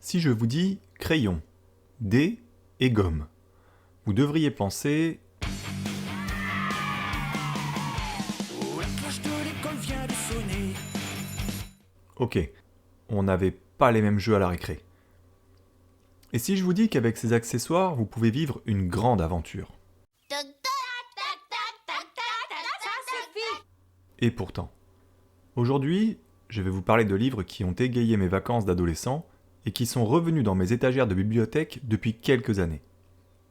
Si je vous dis crayon, dés et gomme, vous devriez penser... La cloche de l'école vient de sonner. Ok, on n'avait pas les mêmes jeux à la récré. Et si je vous dis qu'avec ces accessoires, vous pouvez vivre une grande aventure? Et pourtant, aujourd'hui, je vais vous parler de livres qui ont égayé mes vacances d'adolescent et qui sont revenus dans mes étagères de bibliothèque depuis quelques années.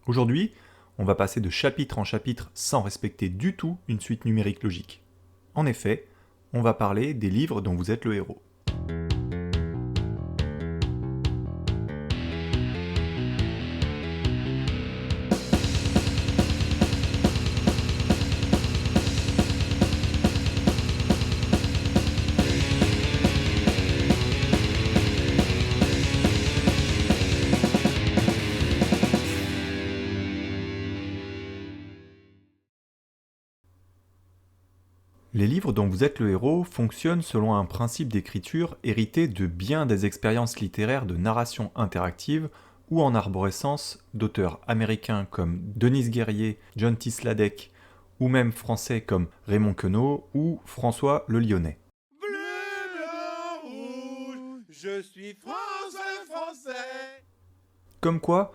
Aujourd'hui, on va passer de chapitre en chapitre sans respecter du tout une suite numérique logique. En effet, on va parler des livres dont vous êtes le héros. Les livres dont vous êtes le héros fonctionnent selon un principe d'écriture hérité de bien des expériences littéraires de narration interactive ou en arborescence d'auteurs américains comme Denis Guerrier, John Tisladec, ou même français comme Raymond Queneau ou François Le Lyonnais. Bleu, blanc, rouge, je suis français. Comme quoi,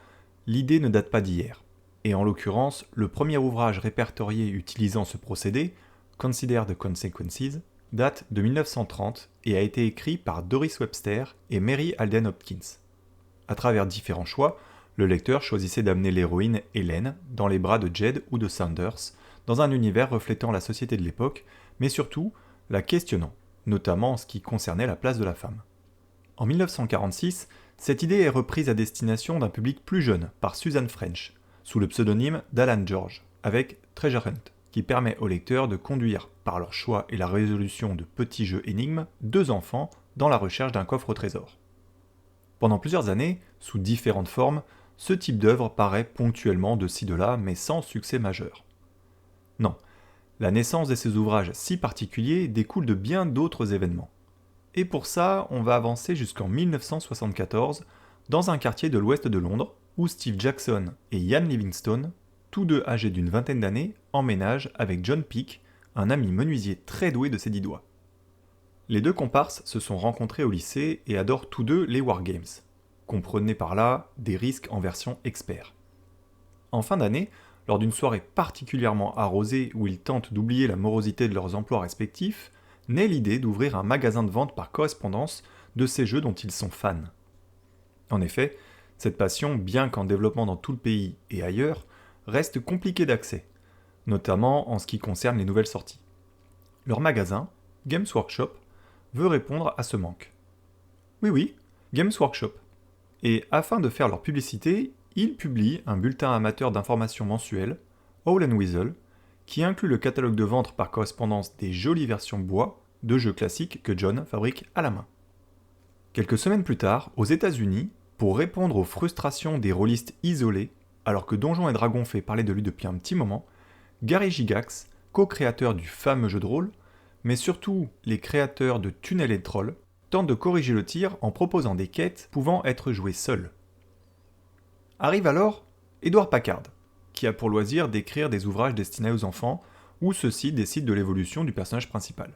l'idée ne date pas d'hier. Et en l'occurrence, le premier ouvrage répertorié utilisant ce procédé, Consider the Consequences, date de 1930 et a été écrit par Doris Webster et Mary Alden Hopkins. À travers différents choix, le lecteur choisissait d'amener l'héroïne Hélène dans les bras de Jed ou de Saunders, dans un univers reflétant la société de l'époque, mais surtout la questionnant, notamment en ce qui concernait la place de la femme. En 1946, cette idée est reprise à destination d'un public plus jeune par Susan French, sous le pseudonyme d'Alan George, avec Treasure Hunt, qui permet aux lecteurs de conduire, par leur choix et la résolution de petits jeux énigmes, deux enfants dans la recherche d'un coffre au trésor. Pendant plusieurs années, sous différentes formes, ce type d'œuvre paraît ponctuellement de ci de là, mais sans succès majeur. Non, la naissance de ces ouvrages si particuliers découle de bien d'autres événements. Et pour ça, on va avancer jusqu'en 1974, dans un quartier de l'ouest de Londres, où Steve Jackson et Ian Livingstone, tous deux âgés d'une vingtaine d'années, emménagent avec John Peake, un ami menuisier très doué de ses 10 doigts. Les deux comparses se sont rencontrés au lycée et adorent tous deux les wargames. Comprenez par là des risques en version expert. En fin d'année, lors d'une soirée particulièrement arrosée où ils tentent d'oublier la morosité de leurs emplois respectifs, naît l'idée d'ouvrir un magasin de vente par correspondance de ces jeux dont ils sont fans. En effet, cette passion, bien qu'en développement dans tout le pays et ailleurs, reste compliquée d'accès, notamment en ce qui concerne les nouvelles sorties. Leur magasin, Games Workshop, veut répondre à ce manque. Oui, Games Workshop. Et afin de faire leur publicité, ils publient un bulletin amateur d'information mensuel, Owl and Weasel, qui inclut le catalogue de vente par correspondance des jolies versions bois de jeux classiques que John fabrique à la main. Quelques semaines plus tard, aux États-Unis, pour répondre aux frustrations des rôlistes isolés, alors que Donjons et Dragons fait parler de lui depuis un petit moment, Gary Gygax, co-créateur du fameux jeu de rôle, mais surtout les créateurs de Tunnel et Troll, tentent de corriger le tir en proposant des quêtes pouvant être jouées seules. Arrive alors Edward Packard, qui a pour loisir d'écrire des ouvrages destinés aux enfants, où ceux-ci décident de l'évolution du personnage principal.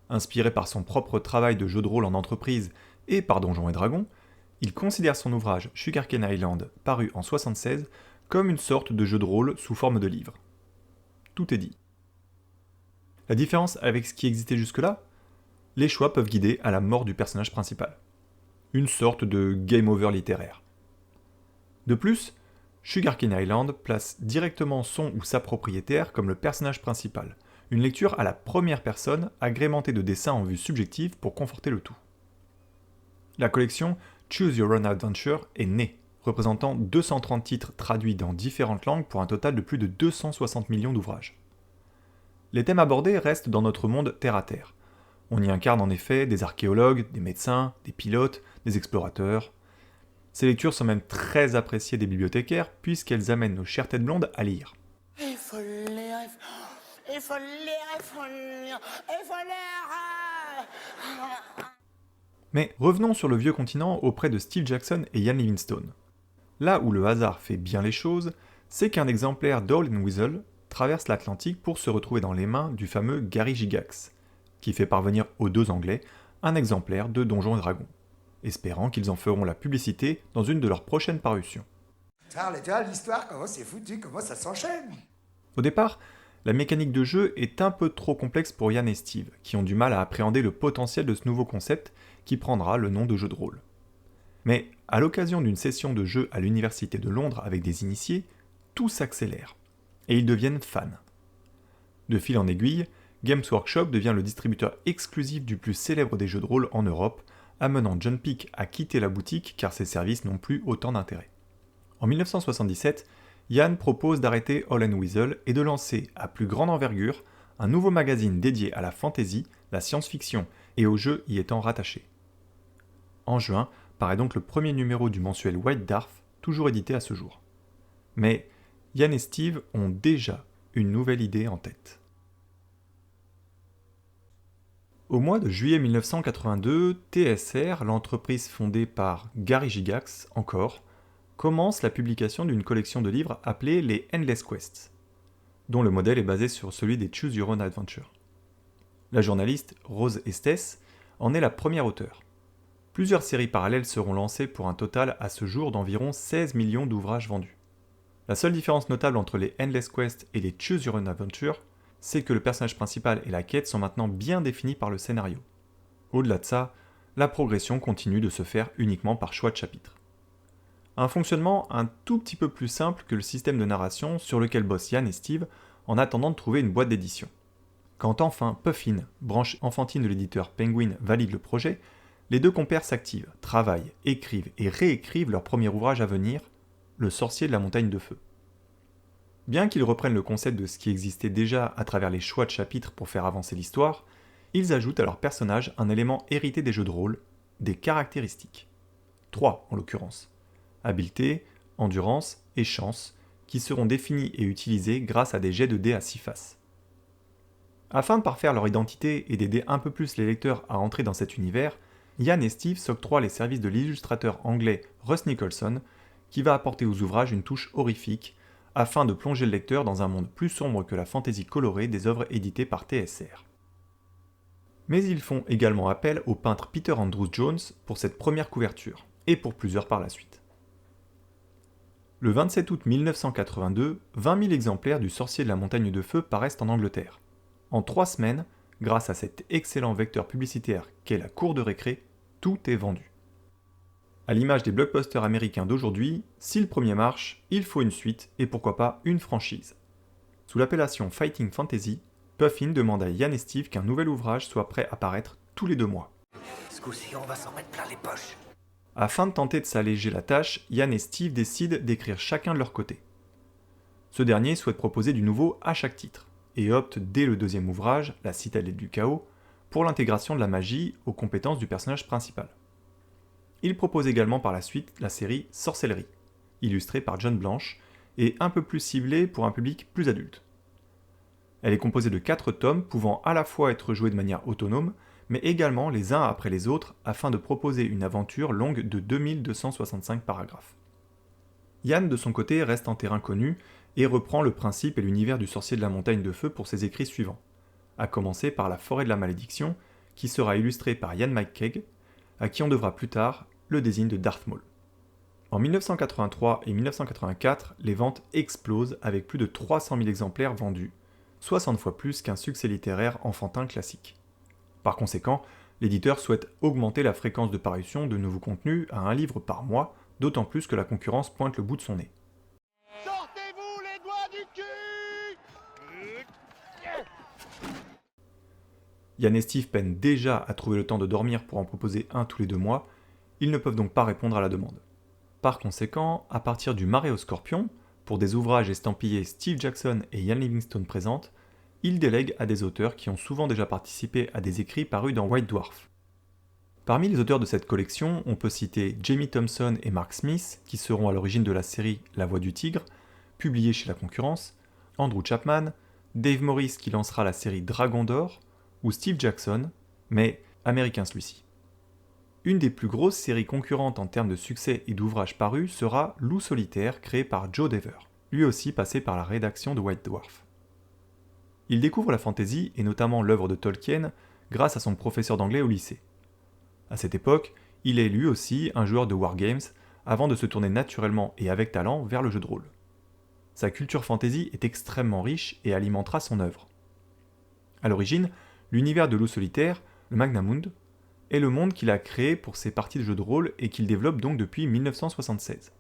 Inspiré par son propre travail de jeu de rôle en entreprise et par Donjons et Dragons, il considère son ouvrage Sugarcane Island, paru en 1976, comme une sorte de jeu de rôle sous forme de livre. Tout est dit. La différence avec ce qui existait jusque-là, les choix peuvent guider à la mort du personnage principal. Une sorte de game over littéraire. De plus, Sugarcane Island place directement son ou sa propriétaire comme le personnage principal, une lecture à la première personne agrémentée de dessins en vue subjective pour conforter le tout. La collection Choose Your Own Adventure est née, représentant 230 titres traduits dans différentes langues pour un total de plus de 260 millions d'ouvrages. Les thèmes abordés restent dans notre monde terre-à-terre. On y incarne en effet des archéologues, des médecins, des pilotes, des explorateurs. Ces lectures sont même très appréciées des bibliothécaires puisqu'elles amènent nos chères têtes blondes à lire. Il faut lire, il faut lire. Mais revenons sur le vieux continent auprès de Steve Jackson et Ian Livingstone. Là où le hasard fait bien les choses, c'est qu'un exemplaire d'Owl and Weasel traverse l'Atlantique pour se retrouver dans les mains du fameux Gary Gygax, qui fait parvenir aux deux Anglais un exemplaire de Donjons et Dragons, espérant qu'ils en feront la publicité dans une de leurs prochaines parutions. L'histoire, comment c'est foutu, comment ça s'enchaîne. Au départ, la mécanique de jeu est un peu trop complexe pour Ian et Steve, qui ont du mal à appréhender le potentiel de ce nouveau concept qui prendra le nom de jeu de rôle. Mais à l'occasion d'une session de jeu à l'université de Londres avec des initiés, tout s'accélère, et ils deviennent fans. De fil en aiguille, Games Workshop devient le distributeur exclusif du plus célèbre des jeux de rôle en Europe, amenant John Peake à quitter la boutique car ses services n'ont plus autant d'intérêt. En 1977, Ian propose d'arrêter Owl and Weasel et de lancer, à plus grande envergure, un nouveau magazine dédié à la fantasy, la science-fiction et aux jeux y étant rattachés. En juin, paraît donc le premier numéro du mensuel White Dwarf, toujours édité à ce jour. Mais Ian et Steve ont déjà une nouvelle idée en tête. Au mois de juillet 1982, TSR, l'entreprise fondée par Gary Gygax, encore, commence la publication d'une collection de livres appelée les Endless Quests, dont le modèle est basé sur celui des Choose Your Own Adventure. La journaliste Rose Estes en est la première auteure. Plusieurs séries parallèles seront lancées pour un total à ce jour d'environ 16 millions d'ouvrages vendus. La seule différence notable entre les Endless Quests et les Choose Your Own Adventure, c'est que le personnage principal et la quête sont maintenant bien définis par le scénario. Au-delà de ça, la progression continue de se faire uniquement par choix de chapitres. Un fonctionnement un tout petit peu plus simple que le système de narration sur lequel bossent Ian et Steve en attendant de trouver une boîte d'édition. Quand enfin Puffin, branche enfantine de l'éditeur Penguin, valide le projet, les deux compères s'activent, travaillent, écrivent et réécrivent leur premier ouvrage à venir, Le Sorcier de la Montagne de Feu. Bien qu'ils reprennent le concept de ce qui existait déjà à travers les choix de chapitres pour faire avancer l'histoire, ils ajoutent à leurs personnages un élément hérité des jeux de rôle, des caractéristiques. 3 en l'occurrence. Habileté, endurance et chance, qui seront définis et utilisés grâce à des jets de dés à 6 faces. Afin de parfaire leur identité et d'aider un peu plus les lecteurs à entrer dans cet univers, Ian et Steve s'octroient les services de l'illustrateur anglais Russ Nicholson, qui va apporter aux ouvrages une touche horrifique, afin de plonger le lecteur dans un monde plus sombre que la fantaisie colorée des œuvres éditées par TSR. Mais ils font également appel au peintre Peter Andrews Jones pour cette première couverture, et pour plusieurs par la suite. Le 27 août 1982, 20 000 exemplaires du Sorcier de la Montagne de Feu paraissent en Angleterre. En 3 semaines, grâce à cet excellent vecteur publicitaire qu'est la cour de récré, tout est vendu. À l'image des blockbusters américains d'aujourd'hui, si le premier marche, il faut une suite et pourquoi pas une franchise. Sous l'appellation Fighting Fantasy, Puffin demande à Ian et Steve qu'un nouvel ouvrage soit prêt à paraître tous les 2 mois. Ce coup-ci, on va s'en mettre plein les poches. Afin de tenter de s'alléger la tâche, Ian et Steve décident d'écrire chacun de leur côté. Ce dernier souhaite proposer du nouveau à chaque titre, et opte dès le 2e ouvrage, La Citadelle du Chaos, pour l'intégration de la magie aux compétences du personnage principal. Il propose également par la suite la série Sorcellerie, illustrée par John Blanche, et un peu plus ciblée pour un public plus adulte. Elle est composée de 4 tomes pouvant à la fois être joués de manière autonome, mais également les uns après les autres afin de proposer une aventure longue de 2265 paragraphes. Ian de son côté reste en terrain connu et reprend le principe et l'univers du Sorcier de la Montagne de Feu pour ses écrits suivants, à commencer par La Forêt de la Malédiction, qui sera illustré par Ian McCaig, à qui on devra plus tard le désigne de Darth Maul. En 1983 et 1984, les ventes explosent avec plus de 300 000 exemplaires vendus, 60 fois plus qu'un succès littéraire enfantin classique. Par conséquent, l'éditeur souhaite augmenter la fréquence de parution de nouveaux contenus à un livre par mois, d'autant plus que la concurrence pointe le bout de son nez. Sortez-vous les doigts du cul. Ian et Steve peinent déjà à trouver le temps de dormir pour en proposer un tous les 2 mois, ils ne peuvent donc pas répondre à la demande. Par conséquent, à partir du Marais aux Scorpions, pour des ouvrages estampillés Steve Jackson et Ian Livingstone présentent, ils délèguent à des auteurs qui ont souvent déjà participé à des écrits parus dans White Dwarf. Parmi les auteurs de cette collection, on peut citer Jamie Thompson et Mark Smith, qui seront à l'origine de la série La Voix du Tigre, publiée chez la concurrence, Andrew Chapman, Dave Morris qui lancera la série Dragon d'Or, ou Steve Jackson, mais américain celui-ci. Une des plus grosses séries concurrentes en termes de succès et d'ouvrages parus sera Loup solitaire, créé par Joe Dever, lui aussi passé par la rédaction de White Dwarf. Il découvre la fantasy, et notamment l'œuvre de Tolkien, grâce à son professeur d'anglais au lycée. À cette époque, il est lui aussi un joueur de wargames, avant de se tourner naturellement et avec talent vers le jeu de rôle. Sa culture fantasy est extrêmement riche et alimentera son œuvre. À l'origine, l'univers de Loup solitaire, le Magnamund, est le monde qu'il a créé pour ses parties de jeux de rôle et qu'il développe donc depuis 1976.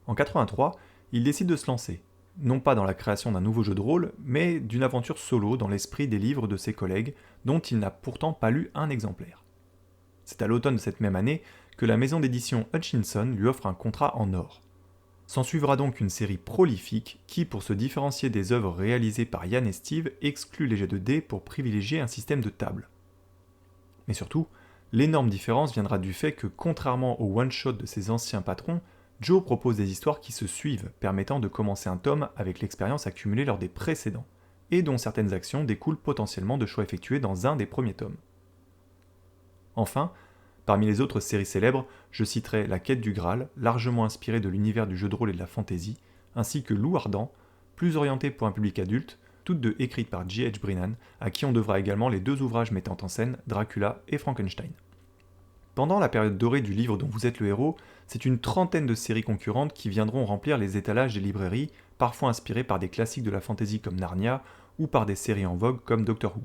En 83, il décide de se lancer, non pas dans la création d'un nouveau jeu de rôle, mais d'une aventure solo dans l'esprit des livres de ses collègues, dont il n'a pourtant pas lu un exemplaire. C'est à l'automne de cette même année que la maison d'édition Hutchinson lui offre un contrat en or. S'en suivra donc une série prolifique qui, pour se différencier des œuvres réalisées par Ian et Steve, exclut les jets de dés pour privilégier un système de table. Mais surtout, l'énorme différence viendra du fait que, contrairement au one-shot de ses anciens patrons, Joe propose des histoires qui se suivent, permettant de commencer un tome avec l'expérience accumulée lors des précédents, et dont certaines actions découlent potentiellement de choix effectués dans un des premiers tomes. Enfin, parmi les autres séries célèbres, je citerai La Quête du Graal, largement inspirée de l'univers du jeu de rôle et de la fantasy, ainsi que Loup ardent, plus orientée pour un public adulte, toutes deux écrites par J.H. Brennan, à qui on devra également les deux ouvrages mettant en scène Dracula et Frankenstein. Pendant la période dorée du livre dont vous êtes le héros, c'est une trentaine de séries concurrentes qui viendront remplir les étalages des librairies, parfois inspirées par des classiques de la fantasy comme Narnia ou par des séries en vogue comme Doctor Who.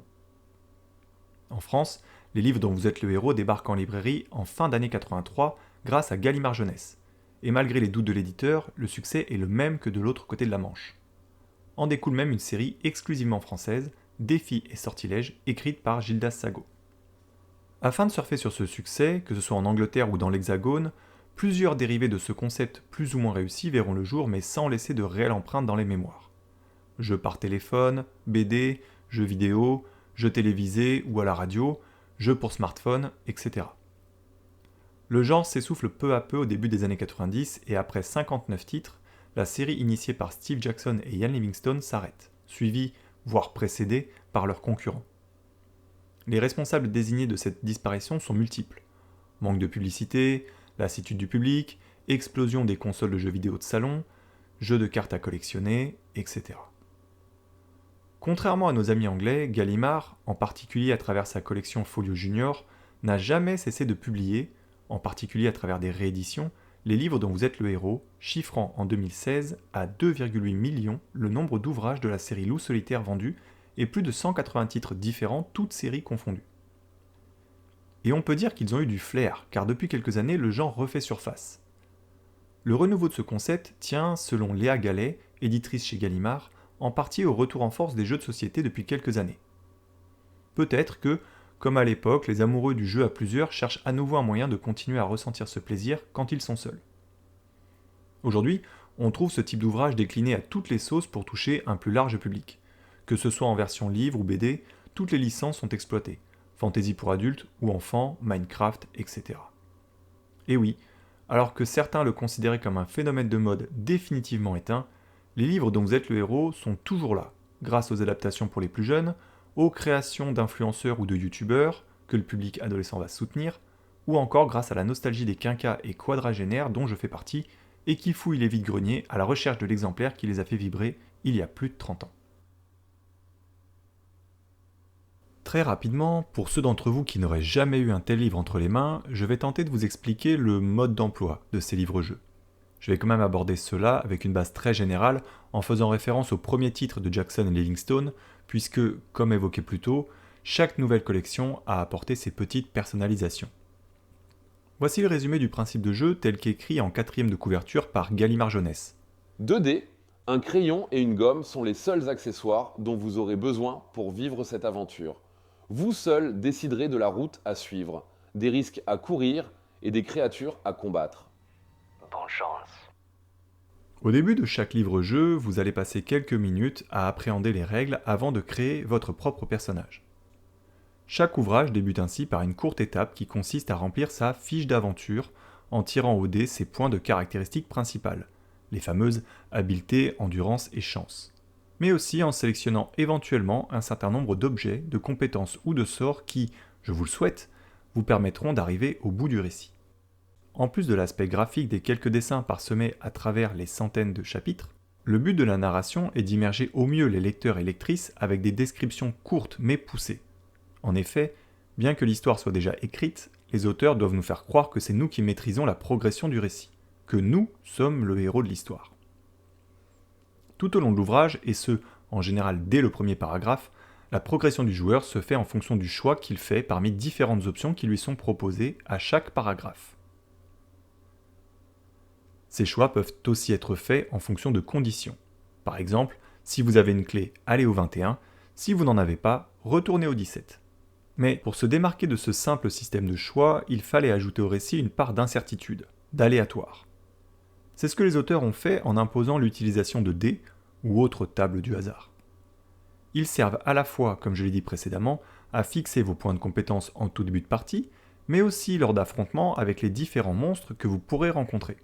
En France, les livres dont vous êtes le héros débarquent en librairie en fin d'année 83 grâce à Gallimard Jeunesse. Et malgré les doutes de l'éditeur, le succès est le même que de l'autre côté de la Manche. En découle même une série exclusivement française, Défis et sortilèges, écrite par Gildas Sago. Afin de surfer sur ce succès, que ce soit en Angleterre ou dans l'Hexagone, plusieurs dérivés de ce concept plus ou moins réussis verront le jour mais sans laisser de réelle empreinte dans les mémoires. Jeux par téléphone, BD, jeux vidéo, jeux télévisés ou à la radio, jeux pour smartphone, etc. Le genre s'essouffle peu à peu au début des années 90 et après 59 titres, la série initiée par Steve Jackson et Ian Livingstone s'arrête, suivie, voire précédée, par leurs concurrents. Les responsables désignés de cette disparition sont multiples. Manque de publicité, lassitude du public, explosion des consoles de jeux vidéo de salon, jeux de cartes à collectionner, etc. Contrairement à nos amis anglais, Gallimard, en particulier à travers sa collection Folio Junior, n'a jamais cessé de publier, en particulier à travers des rééditions, les livres dont vous êtes le héros, chiffrant en 2016 à 2,8 millions le nombre d'ouvrages de la série Loup solitaire vendus et plus de 180 titres différents, toutes séries confondues. Et on peut dire qu'ils ont eu du flair, car depuis quelques années, le genre refait surface. Le renouveau de ce concept tient, selon Léa Gallet, éditrice chez Gallimard, en partie au retour en force des jeux de société depuis quelques années. Peut-être que, comme à l'époque, les amoureux du jeu à plusieurs cherchent à nouveau un moyen de continuer à ressentir ce plaisir quand ils sont seuls. Aujourd'hui, on trouve ce type d'ouvrage décliné à toutes les sauces pour toucher un plus large public. Que ce soit en version livre ou BD, toutes les licences sont exploitées. Fantasy pour adultes ou enfants, Minecraft, etc. Et oui, alors que certains le considéraient comme un phénomène de mode définitivement éteint, les livres dont vous êtes le héros sont toujours là, grâce aux adaptations pour les plus jeunes, aux créations d'influenceurs ou de youtubeurs, que le public adolescent va soutenir, ou encore grâce à la nostalgie des quinquas et quadragénaires dont je fais partie, et qui fouillent les vides-greniers à la recherche de l'exemplaire qui les a fait vibrer il y a plus de 30 ans. Très rapidement, pour ceux d'entre vous qui n'auraient jamais eu un tel livre entre les mains, je vais tenter de vous expliquer le mode d'emploi de ces livres-jeux. Je vais quand même aborder cela avec une base très générale en faisant référence au premier titre de Jackson et Livingstone, puisque, comme évoqué plus tôt, chaque nouvelle collection a apporté ses petites personnalisations. Voici le résumé du principe de jeu tel qu'écrit en 4e de couverture par Gallimard Jeunesse. 2 dés, un crayon et une gomme sont les seuls accessoires dont vous aurez besoin pour vivre cette aventure. Vous seul déciderez de la route à suivre, des risques à courir et des créatures à combattre. Bonne chance. Au début de chaque livre-jeu, vous allez passer quelques minutes à appréhender les règles avant de créer votre propre personnage. Chaque ouvrage débute ainsi par une courte étape qui consiste à remplir sa fiche d'aventure en tirant au dé ses points de caractéristiques principales, les fameuses habiletés, endurance et chance, mais aussi en sélectionnant éventuellement un certain nombre d'objets, de compétences ou de sorts qui, je vous le souhaite, vous permettront d'arriver au bout du récit. En plus de l'aspect graphique des quelques dessins parsemés à travers les centaines de chapitres, le but de la narration est d'immerger au mieux les lecteurs et lectrices avec des descriptions courtes mais poussées. En effet, bien que l'histoire soit déjà écrite, les auteurs doivent nous faire croire que c'est nous qui maîtrisons la progression du récit, que nous sommes le héros de l'histoire. Tout au long de l'ouvrage, et ce, en général dès le premier paragraphe, la progression du joueur se fait en fonction du choix qu'il fait parmi différentes options qui lui sont proposées à chaque paragraphe. Ces choix peuvent aussi être faits en fonction de conditions. Par exemple, si vous avez une clé, allez au 21, si vous n'en avez pas, retournez au 17. Mais pour se démarquer de ce simple système de choix, il fallait ajouter au récit une part d'incertitude, d'aléatoire. C'est ce que les auteurs ont fait en imposant l'utilisation de dés ou autres tables du hasard. Ils servent à la fois, comme je l'ai dit précédemment, à fixer vos points de compétence en tout début de partie, mais aussi lors d'affrontements avec les différents monstres que vous pourrez rencontrer.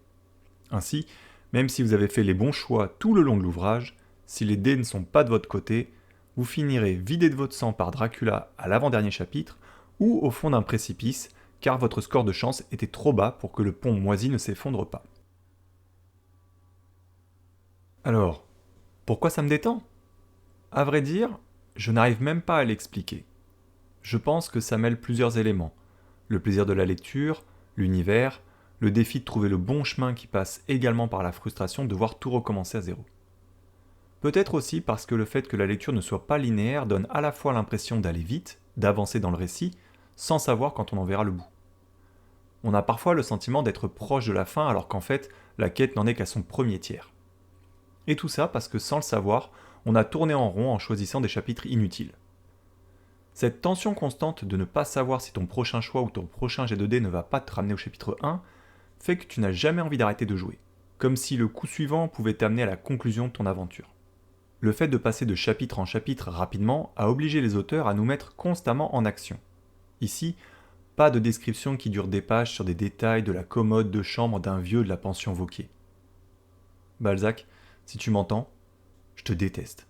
Ainsi, même si vous avez fait les bons choix tout le long de l'ouvrage, si les dés ne sont pas de votre côté, vous finirez vidé de votre sang par Dracula à l'avant-dernier chapitre ou au fond d'un précipice, car votre score de chance était trop bas pour que le pont moisi ne s'effondre pas. Alors, pourquoi ça me détend ? À vrai dire, je n'arrive même pas à l'expliquer. Je pense que ça mêle plusieurs éléments. Le plaisir de la lecture, l'univers, le défi de trouver le bon chemin qui passe également par la frustration de devoir tout recommencer à zéro. Peut-être aussi parce que le fait que la lecture ne soit pas linéaire donne à la fois l'impression d'aller vite, d'avancer dans le récit, sans savoir quand on en verra le bout. On a parfois le sentiment d'être proche de la fin alors qu'en fait, la quête n'en est qu'à son premier tiers. Et tout ça parce que sans le savoir, on a tourné en rond en choisissant des chapitres inutiles. Cette tension constante de ne pas savoir si ton prochain choix ou ton prochain jet de dés ne va pas te ramener au chapitre 1 fait que tu n'as jamais envie d'arrêter de jouer, comme si le coup suivant pouvait t'amener à la conclusion de ton aventure. Le fait de passer de chapitre en chapitre rapidement a obligé les auteurs à nous mettre constamment en action. Ici, pas de description qui dure des pages sur des détails de la commode de chambre d'un vieux de la pension Vauquier. Balzac, si tu m'entends, je te déteste.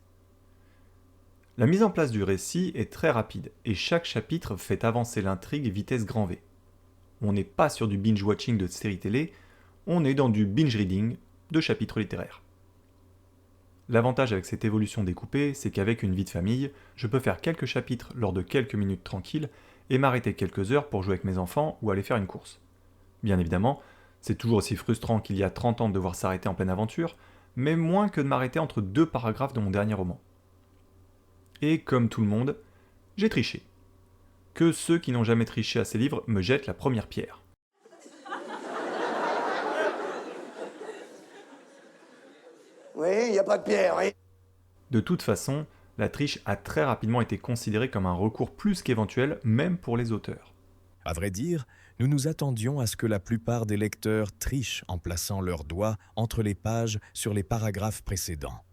La mise en place du récit est très rapide et chaque chapitre fait avancer l'intrigue vitesse grand V. On n'est pas sur du binge-watching de séries télé, on est dans du binge-reading de chapitres littéraires. L'avantage avec cette évolution découpée, c'est qu'avec une vie de famille, je peux faire quelques chapitres lors de quelques minutes tranquilles et m'arrêter quelques heures pour jouer avec mes enfants ou aller faire une course. Bien évidemment, c'est toujours aussi frustrant qu'il y a 30 ans de devoir s'arrêter en pleine aventure, mais moins que de m'arrêter entre deux paragraphes de mon dernier roman. Et comme tout le monde, j'ai triché. Que ceux qui n'ont jamais triché à ces livres me jettent la première pierre. Oui, il n'y a pas de pierre, oui. De toute façon, la triche a très rapidement été considérée comme un recours plus qu'éventuel, même pour les auteurs. À vrai dire, nous nous attendions à ce que la plupart des lecteurs trichent en plaçant leurs doigts entre les pages sur les paragraphes précédents.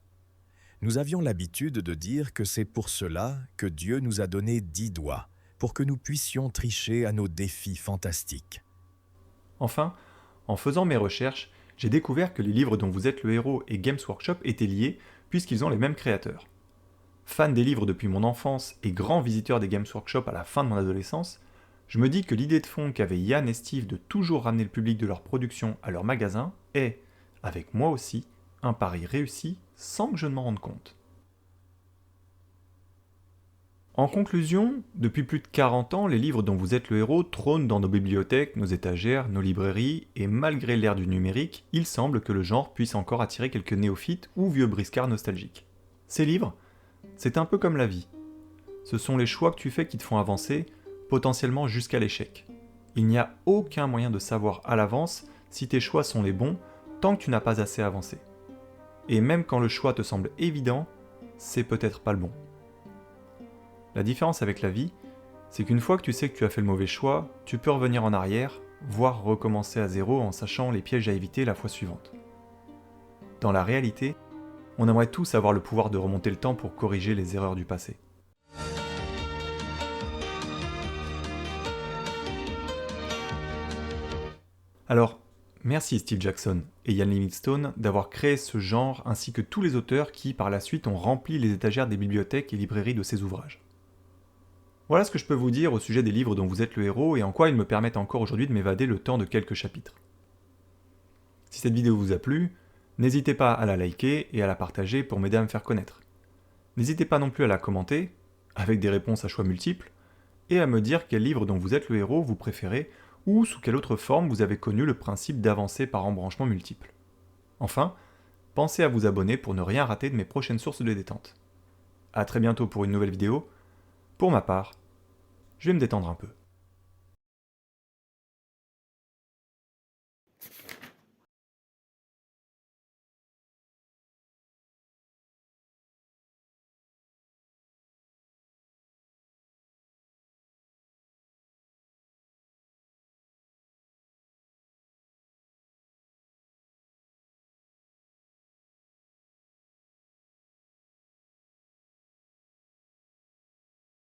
Nous avions l'habitude de dire que c'est pour cela que Dieu nous a donné 10 doigts, pour que nous puissions tricher à nos défis fantastiques. Enfin, en faisant mes recherches, j'ai découvert que les livres dont vous êtes le héros et Games Workshop étaient liés puisqu'ils ont les mêmes créateurs. Fan des livres depuis mon enfance et grand visiteur des Games Workshop à la fin de mon adolescence, je me dis que l'idée de fond qu'avaient Yann et Steve de toujours ramener le public de leur production à leur magasin est, avec moi aussi, un pari réussi sans que je ne m'en rende compte. En conclusion, depuis plus de 40 ans, les livres dont vous êtes le héros trônent dans nos bibliothèques, nos étagères, nos librairies, et malgré l'ère du numérique, il semble que le genre puisse encore attirer quelques néophytes ou vieux briscards nostalgiques. Ces livres, c'est un peu comme la vie. Ce sont les choix que tu fais qui te font avancer, potentiellement jusqu'à l'échec. Il n'y a aucun moyen de savoir à l'avance si tes choix sont les bons tant que tu n'as pas assez avancé. Et même quand le choix te semble évident, c'est peut-être pas le bon. La différence avec la vie, c'est qu'une fois que tu sais que tu as fait le mauvais choix, tu peux revenir en arrière, voire recommencer à zéro en sachant les pièges à éviter la fois suivante. Dans la réalité, on aimerait tous avoir le pouvoir de remonter le temps pour corriger les erreurs du passé. Alors, merci Steve Jackson et Ian Livingstone d'avoir créé ce genre ainsi que tous les auteurs qui par la suite ont rempli les étagères des bibliothèques et librairies de ces ouvrages. Voilà ce que je peux vous dire au sujet des livres dont vous êtes le héros et en quoi ils me permettent encore aujourd'hui de m'évader le temps de quelques chapitres. Si cette vidéo vous a plu, n'hésitez pas à la liker et à la partager pour m'aider à me faire connaître. N'hésitez pas non plus à la commenter, avec des réponses à choix multiples, et à me dire quel livre dont vous êtes le héros vous préférez ou sous quelle autre forme vous avez connu le principe d'avancer par embranchement multiple. Enfin, pensez à vous abonner pour ne rien rater de mes prochaines sources de détente. A très bientôt pour une nouvelle vidéo. Pour ma part, je vais me détendre un peu.